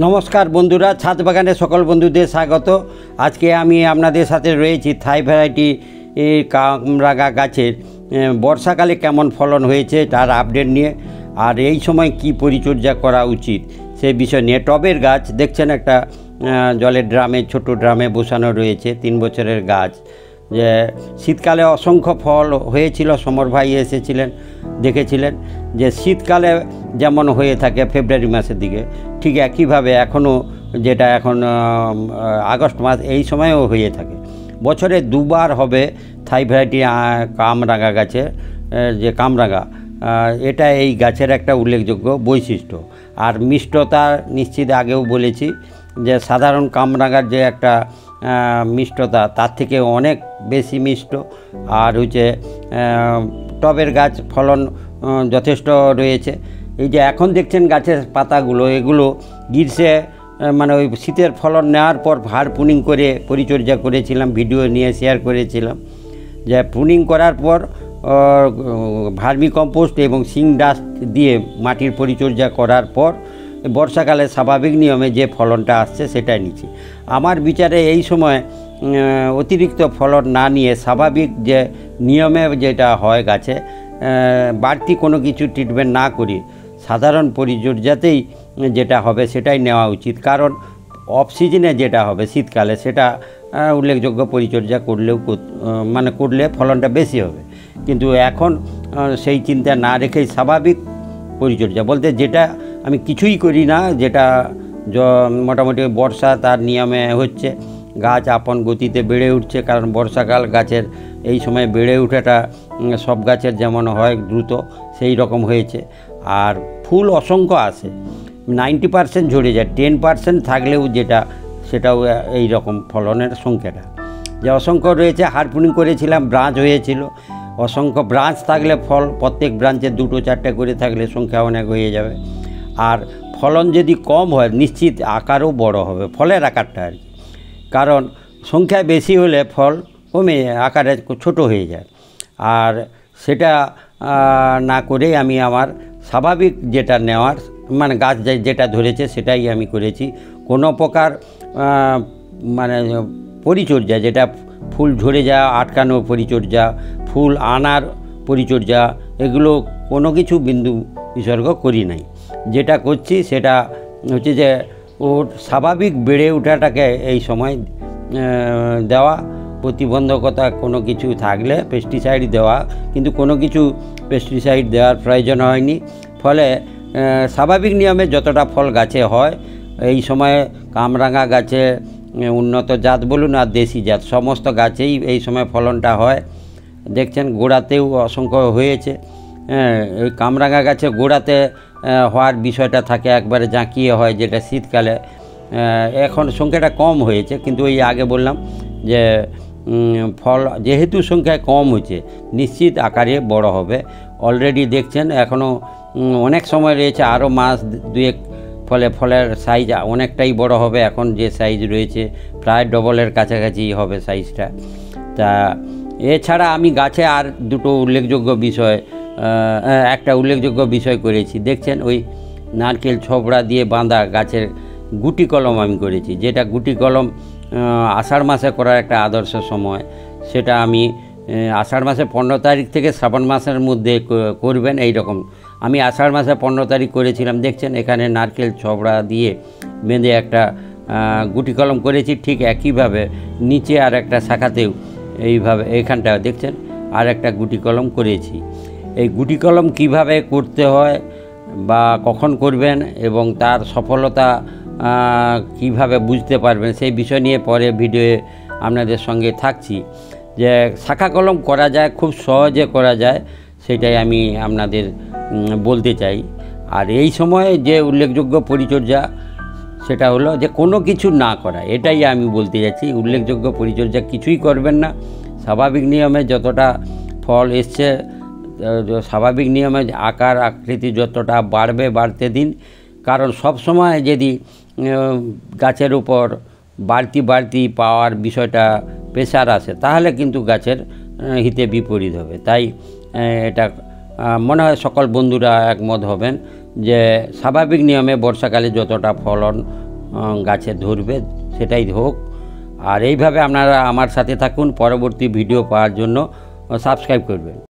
নমস্কার বন্ধুরা, ছাদ বাগানে সকল বন্ধুদের স্বাগত। আজকে আমি আপনাদের সাথে রয়েছি থাই ভ্যারাইটি কামরাঙা গাছের বর্ষাকালে কেমন ফলন হয়েছে তার আপডেট নিয়ে, আর এই সময় কি পরিচর্যা করা উচিত সেই বিষয় নিয়ে। টবের গাছ দেখছেন, একটা জলের ড্রামে, ছোট ড্রামে বসানো রয়েছে, 3 বছরের গাছ। যে শীতকালে অসংখ্য ফল হয়েছিল, সমর ভাই এসেছিলেন, দেখেছিলেন যে শীতকালে যেমন হয়ে থাকে ফেব্রুয়ারি মাসের দিকে, ঠিক একইভাবে এখনও যেটা এখন আগস্ট মাস এই সময়েও হয়ে থাকে। বছরে 2 বার হবে থাই ভ্যারাইটি কামরাঙা গাছে, যে কামরাঙা, এটা এই গাছের একটা উল্লেখযোগ্য বৈশিষ্ট্য। আর মিষ্টতা নিশ্চিত আগেও বলেছি যে সাধারণ কামরাঙার যে একটা মিষ্টতা তার থেকে অনেক বেশি মিষ্ট। আর হচ্ছে টবের গাছ ফলন যথেষ্ট রয়েছে। এই যে এখন দেখছেন গাছের পাতাগুলো, এগুলো গ্রীষ্মে মানে ওই শীতের ফলন নেওয়ার পর ভার পুনিং করে পরিচর্যা করেছিলাম, ভিডিও নিয়ে শেয়ার করেছিলাম। যে পুনিং করার পর ভার্মি কম্পোস্ট এবং সিং ডাস্ট দিয়ে মাটির পরিচর্যা করার পর বর্ষাকালে স্বাভাবিক নিয়মে যে ফলনটা আসছে সেটাই নিচ্ছি। আমার বিচারে এই সময় অতিরিক্ত ফলন না নিয়ে স্বাভাবিক যে নিয়মে যেটা হয় গাছে, বাড়তি কোনো কিছু ট্রিটমেন্ট না করি সাধারণ পরিচর্যাতেই যেটা হবে সেটাই নেওয়া উচিত। কারণ অফ সিজনে যেটা হবে শীতকালে, সেটা উল্লেখযোগ্য পরিচর্যা করলেও করলে ফলনটা বেশি হবে। কিন্তু এখন সেই চিন্তা না রেখেই স্বাভাবিক পরিচর্যা বলতে যেটা আমি কিছুই করি না, যেটা মোটামুটি বর্ষা তার নিয়মে হচ্ছে, গাছ আপন গতিতে বেড়ে উঠছে। কারণ বর্ষাকাল গাছের এই সময় বেড়ে ওঠাটা সব গাছের যেমন হয় দ্রুত, সেই রকম হয়েছে। আর ফুল অসংখ্য আসে, 90% ঝরে যায়, 10% থাকলেও সেটাও এই রকম ফলনের সংখ্যাটা যে অসংখ্য রয়েছে। হারপুনিং করেছিলাম, ব্রাঞ্চ হয়েছিল, অসংখ্য ব্রাঞ্চ থাকলে ফল প্রত্যেক ব্রাঞ্চে 2-4টে করে থাকলে সংখ্যা অনেক হয়ে যাবে। আর ফলন যদি কম হয় নিশ্চিত আকারও বড় হবে, ফলের আকারটা আর কি। কারণ সংখ্যা বেশি হলে ফল কমে আকারে ছোট হয়ে যায়। আর সেটা না করেই আমি আমার স্বাভাবিক যেটা নেওয়ার গাছ যেটা ধরেছে সেটাই আমি করেছি। কোনো প্রকার পরিচর্যা, যেটা ফুল ঝরে যাওয়া আটকানোর পরিচর্যা, ফুল আনার পরিচর্যা, এগুলো কোনো কিছু বিন্দু বিসর্গ করি নাই। যেটা করছি সেটা হচ্ছে যে ওর স্বাভাবিক বেড়ে ওঠাটাকে এই সময় দেওয়া, প্রতিবন্ধকতা কোনো কিছু থাকলে পেস্টিসাইড দেওয়া, কিন্তু কোনো কিছু পেস্টিসাইড দেওয়ার প্রয়োজন হয়নি। ফলে স্বাভাবিক নিয়মে যতটা ফল গাছে হয় এই সময়ে কামরাঙা গাছে উন্নত জাত বলুন আর দেশি জাত সমস্ত গাছেই এই সময় ফলনটা হয়। দেখছেন গোড়াতেও অসংখ্য হয়েছে। এই কামরাঙা গাছে গোড়াতে হওয়ার বিষয়টা থাকে, একবারে জাঁকিয়ে হয়, যেটা শীতকালে এখন সংখ্যাটা কম হয়েছে। কিন্তু ওই আগে বললাম যে ফল যেহেতু সংখ্যায় কম হয়েছে নিশ্চিত আকারে বড় হবে। অলরেডি দেখছেন এখনও অনেক সময় রয়েছে, আরও মাস 2-1, ফলে ফলের সাইজ অনেকটাই বড় হবে। এখন যে সাইজ রয়েছে প্রায় ডবলের কাছাকাছি হবে সাইজটা। তা এছাড়া আমি গাছে আর একটা উল্লেখযোগ্য বিষয় করেছি। দেখছেন ওই নারকেল ছবড়া দিয়ে বাঁধা গাছের গুটি কলম আমি করেছি, যেটা গুটি কলম আষাঢ় মাসে করার একটা আদর্শ সময়। সেটা আমি আষাঢ় মাসে 15 তারিখ থেকে শ্রাবণ মাসের মধ্যে করবেন এই রকম। আমি আষাঢ় মাসে 15 তারিখ করেছিলাম। দেখছেন এখানে নারকেল ছবড়া দিয়ে বেঁধে একটা গুটি কলম করেছি। ঠিক একইভাবে নিচে আর একটা শাখাতেও এইভাবে এখানটা দেখছেন আর একটা গুটি কলম করেছি। এই গুটি কলম কীভাবে করতে হয় বা কখন করবেন এবং তার সফলতা কিভাবে বুঝতে পারবেন সেই বিষয় নিয়ে পরে ভিডিওয়ে আপনাদের সঙ্গে থাকছি। যে শাখা কলম করা যায়, খুব সহজে করা যায়, সেটাই আমি আপনাদের বলতে চাই। আর এই সময়ে যে উল্লেখযোগ্য পরিচর্যা সেটা হলো যে কোনো কিছু না করা, এটাই আমি বলতে যাচ্ছি। উল্লেখযোগ্য পরিচর্যা কিছুই করবেন না, স্বাভাবিক নিয়মে যতটা ফল এসছে স্বাভাবিক নিয়মে আকার আকৃতি যতটা বাড়তে দিন। কারণ সব সময় যদি গাছের উপর বাড়তি পাওয়ার বিষয়টা প্রেশার আসে তাহলে কিন্তু গাছের হিতে বিপরীত হবে। তাই এটা মনে হয় সকল বন্ধুরা একমত হবেন যে স্বাভাবিক নিয়মে বর্ষাকালে যতটা ফলন গাছে ধরবে, সেটাই হোক। আর এইভাবে আপনারা আমার সাথে থাকুন, পরবর্তী ভিডিও পাওয়ার জন্য সাবস্ক্রাইব করবেন।